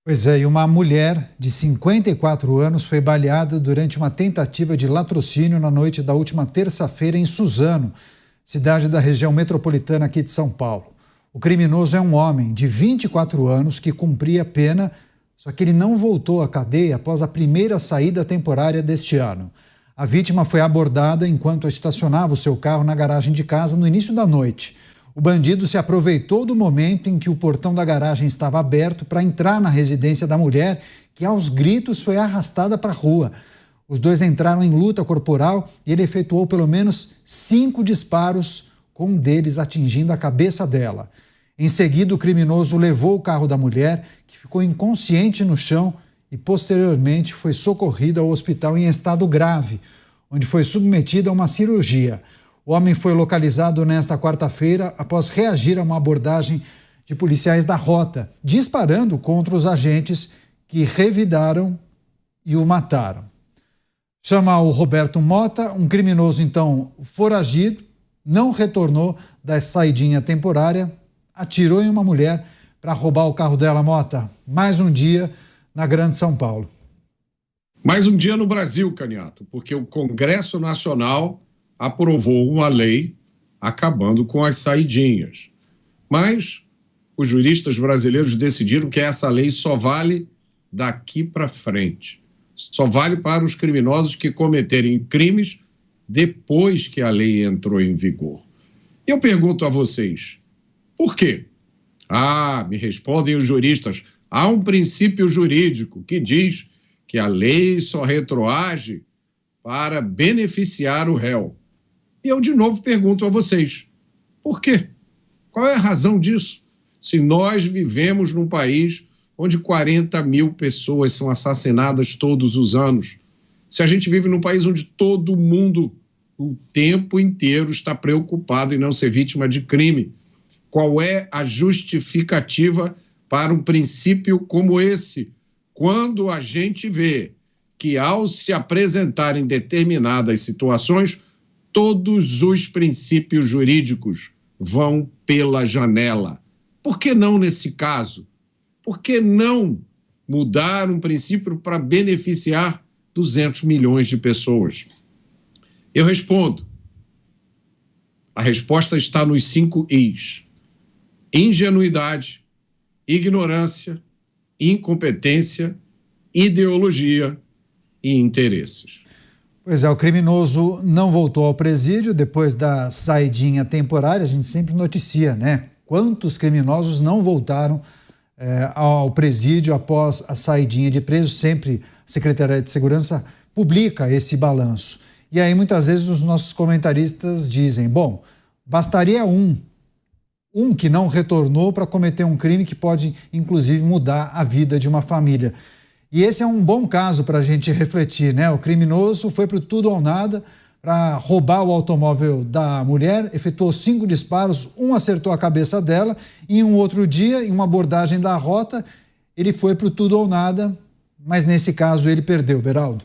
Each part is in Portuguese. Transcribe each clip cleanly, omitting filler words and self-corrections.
Pois é, e uma mulher de 54 anos foi baleada durante uma tentativa de latrocínio na noite da última terça-feira em Suzano, cidade da região metropolitana aqui de São Paulo. O criminoso é um homem de 24 anos que cumpria pena, só que ele não voltou à cadeia após a primeira saída temporária deste ano. A vítima foi abordada enquanto estacionava o seu carro na garagem de casa no início da noite. O bandido se aproveitou do momento em que o portão da garagem estava aberto para entrar na residência da mulher, que aos gritos foi arrastada para a rua. Os dois entraram em luta corporal e ele efetuou pelo menos 5 disparos, com um deles atingindo a cabeça dela. Em seguida, o criminoso levou o carro da mulher, que ficou inconsciente no chão, e posteriormente foi socorrida ao hospital em estado grave, onde foi submetida a uma cirurgia. O homem foi localizado nesta quarta-feira após reagir a uma abordagem de policiais da rota, disparando contra os agentes que revidaram e o mataram. Chama o Roberto Mota, um criminoso então foragido, não retornou da saidinha temporária, atirou em uma mulher para roubar o carro dela. Mota, mais um dia na Grande São Paulo. Mais um dia no Brasil, Caniato, porque o Congresso Nacional aprovou uma lei acabando com as saidinhas. Mas os juristas brasileiros decidiram que essa lei só vale daqui para frente. Só vale para os criminosos que cometerem crimes depois que a lei entrou em vigor. Eu pergunto a vocês, por quê? Me respondem os juristas, há um princípio jurídico que diz que a lei só retroage para beneficiar o réu. E eu de novo pergunto a vocês, por quê? Qual é a razão disso? Se nós vivemos num país onde 40 mil pessoas são assassinadas todos os anos, se a gente vive num país onde todo mundo o tempo inteiro está preocupado em não ser vítima de crime, qual é a justificativa para um princípio como esse, quando a gente vê que ao se apresentar em determinadas situações, todos os princípios jurídicos vão pela janela? Por que não nesse caso? Por que não mudar um princípio para beneficiar 200 milhões de pessoas? Eu respondo. A resposta está nos 5 Is. Ingenuidade, ignorância, incompetência, ideologia e interesses. Pois é, o criminoso não voltou ao presídio depois da saidinha temporária. A gente sempre noticia, né? Quantos criminosos não voltaram ao presídio após a saidinha de preso. Sempre a Secretaria de Segurança publica esse balanço. E aí muitas vezes os nossos comentaristas dizem, bom, bastaria um que não retornou para cometer um crime que pode inclusive mudar a vida de uma família. E esse é um bom caso para a gente refletir, né? O criminoso foi para o tudo ou nada para roubar o automóvel da mulher, efetuou 5 disparos, um acertou a cabeça dela, e em um outro dia, em uma abordagem da rota, ele foi para o tudo ou nada, mas nesse caso ele perdeu, Beraldo.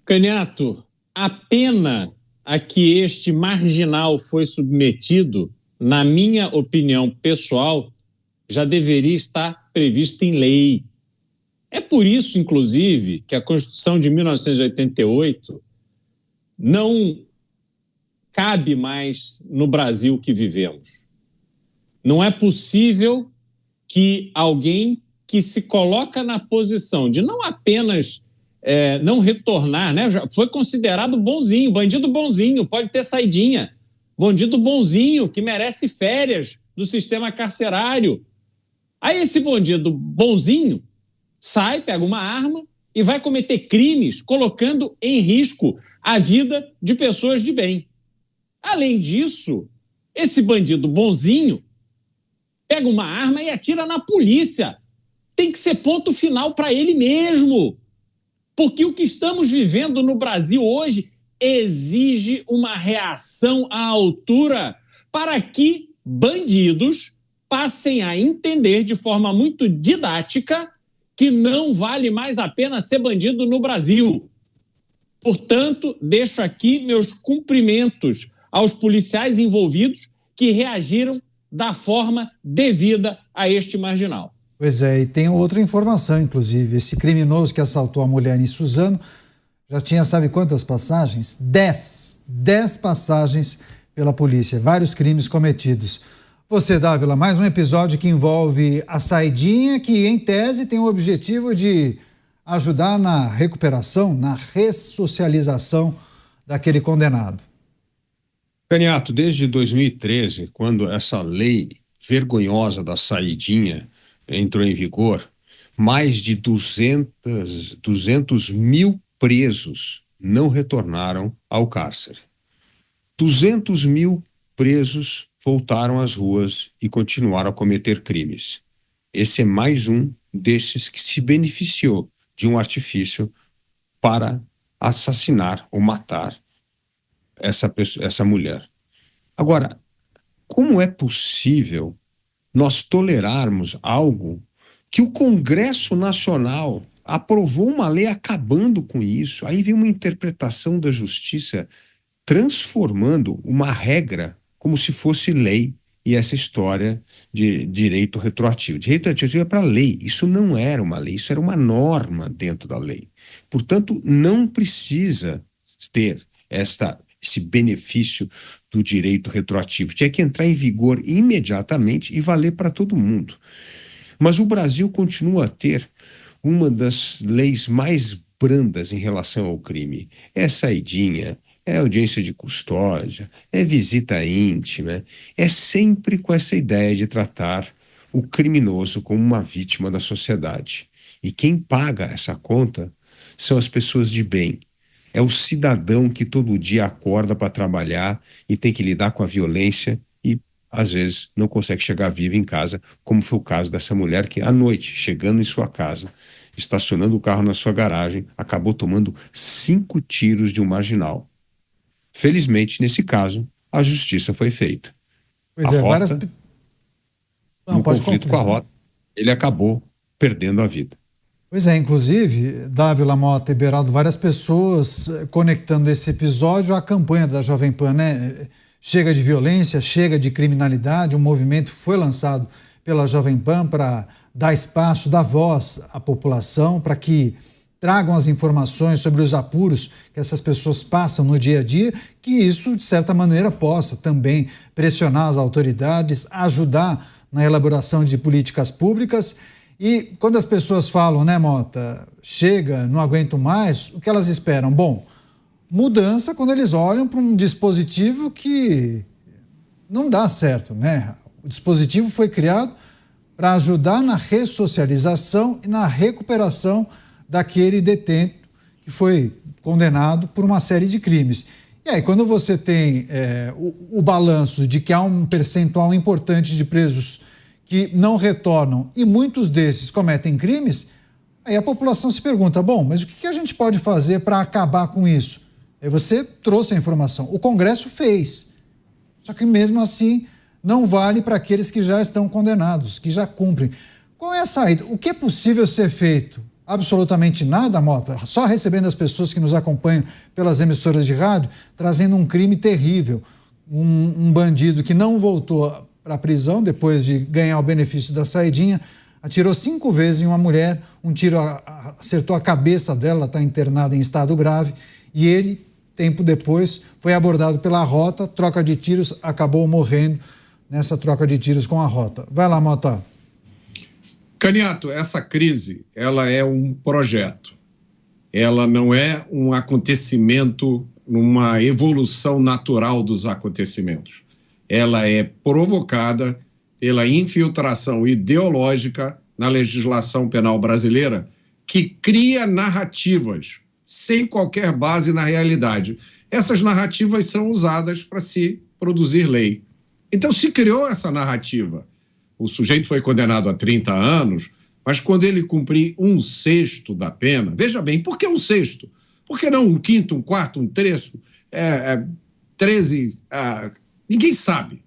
Caniato, a pena a que este marginal foi submetido, na minha opinião pessoal, já deveria estar prevista em lei. É por isso, inclusive, que a Constituição de 1988 não cabe mais no Brasil que vivemos. Não é possível que alguém que se coloca na posição de não apenas não retornar, né? Já foi considerado bonzinho, bandido bonzinho, pode ter saidinha, bandido bonzinho que merece férias do sistema carcerário. Aí esse bandido bonzinho sai, pega uma arma e vai cometer crimes colocando em risco a vida de pessoas de bem. Além disso, esse bandido bonzinho pega uma arma e atira na polícia. Tem que ser ponto final para ele mesmo. Porque o que estamos vivendo no Brasil hoje exige uma reação à altura para que bandidos passem a entender de forma muito didática que não vale mais a pena ser bandido no Brasil. Portanto, deixo aqui meus cumprimentos aos policiais envolvidos que reagiram da forma devida a este marginal. Pois é, e tem outra informação, inclusive. Esse criminoso que assaltou a mulher em Suzano já tinha, sabe quantas passagens? 10 passagens pela polícia, vários crimes cometidos. Você, Dávila, mais um episódio que envolve a saidinha, que em tese tem o objetivo de ajudar na recuperação, na ressocialização daquele condenado. Caniato, desde 2013, quando essa lei vergonhosa da saidinha entrou em vigor, mais de 200 mil presos não retornaram ao cárcere. 200 mil presos voltaram às ruas e continuaram a cometer crimes. Esse é mais um desses que se beneficiou de um artifício para assassinar ou matar essa mulher. Agora, como é possível nós tolerarmos algo que o Congresso Nacional aprovou uma lei acabando com isso? Aí vem uma interpretação da justiça transformando uma regra como se fosse lei, e essa história de direito retroativo. Direito retroativo é para lei, isso não era uma lei, isso era uma norma dentro da lei. Portanto, não precisa ter esse benefício do direito retroativo. Tinha que entrar em vigor imediatamente e valer para todo mundo. Mas o Brasil continua a ter uma das leis mais brandas em relação ao crime. É saidinha, é audiência de custódia, é visita íntima, é sempre com essa ideia de tratar o criminoso como uma vítima da sociedade. E quem paga essa conta são as pessoas de bem. É o cidadão que todo dia acorda para trabalhar e tem que lidar com a violência e, às vezes, não consegue chegar vivo em casa, como foi o caso dessa mulher que, à noite, chegando em sua casa, estacionando o carro na sua garagem, acabou tomando 5 tiros de um marginal. Felizmente, nesse caso, a justiça foi feita. Pois é, várias... No conflito com a rota, ele acabou perdendo a vida. Pois é, inclusive, Dávila, Mota e Beraldo, várias pessoas conectando esse episódio à campanha da Jovem Pan, né? Chega de violência, chega de criminalidade, um movimento foi lançado pela Jovem Pan para dar espaço, dar voz à população, para que tragam as informações sobre os apuros que essas pessoas passam no dia a dia, que isso, de certa maneira, possa também pressionar as autoridades, ajudar na elaboração de políticas públicas. E quando as pessoas falam, né, Mota, chega, não aguento mais, o que elas esperam? Bom, mudança quando eles olham para um dispositivo que não dá certo, né? O dispositivo foi criado para ajudar na ressocialização e na recuperação daquele detento que foi condenado por uma série de crimes. E aí, quando você tem o balanço de que há um percentual importante de presos que não retornam e muitos desses cometem crimes, aí a população se pergunta, bom, mas o que a gente pode fazer para acabar com isso? Aí você trouxe a informação, o Congresso fez, só que mesmo assim não vale para aqueles que já estão condenados, que já cumprem. Qual é a saída? O que é possível ser feito? Absolutamente nada, Mota? Só recebendo as pessoas que nos acompanham pelas emissoras de rádio, trazendo um crime terrível, um bandido que não voltou para a prisão depois de ganhar o benefício da saidinha, atirou 5 vezes em uma mulher, um tiro acertou a cabeça dela, ela está internada em estado grave, e ele, tempo depois, foi abordado pela rota, troca de tiros, acabou morrendo nessa troca de tiros com a rota. Vai lá, Mota. Caniato, essa crise, ela é um projeto. Ela não é um acontecimento, uma evolução natural dos acontecimentos. Ela é provocada pela infiltração ideológica na legislação penal brasileira, que cria narrativas sem qualquer base na realidade. Essas narrativas são usadas para se produzir lei. Então se criou essa narrativa. O sujeito foi condenado a 30 anos, mas quando ele cumprir 1/6 da pena, veja bem, por que 1/6? Por que não 1/5, 1/4, 1/3? 13... Ninguém sabe.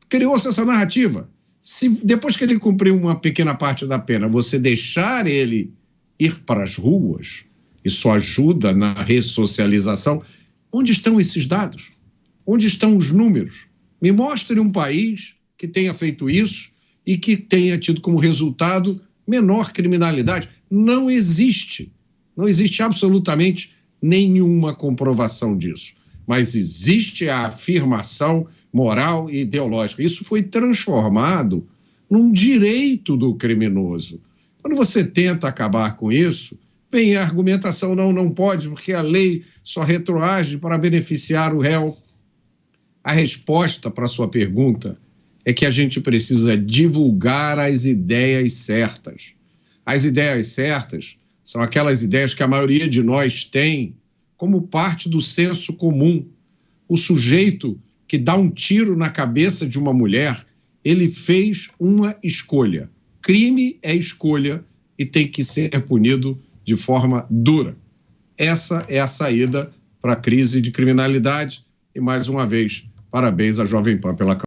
Criou-se essa narrativa. Se depois que ele cumpriu uma pequena parte da pena, você deixar ele ir para as ruas, isso ajuda na ressocialização. Onde estão esses dados? Onde estão os números? Me mostre um país que tenha feito isso e que tenha tido como resultado menor criminalidade. Não existe absolutamente nenhuma comprovação disso, mas existe a afirmação moral e ideológica. Isso foi transformado num direito do criminoso. Quando você tenta acabar com isso, vem a argumentação, não pode, porque a lei só retroage para beneficiar o réu. A resposta para a sua pergunta é que a gente precisa divulgar as ideias certas. As ideias certas são aquelas ideias que a maioria de nós tem como parte do senso comum. O sujeito que dá um tiro na cabeça de uma mulher, ele fez uma escolha. Crime é escolha e tem que ser punido de forma dura. Essa é a saída para a crise de criminalidade. E, mais uma vez, parabéns à Jovem Pan pela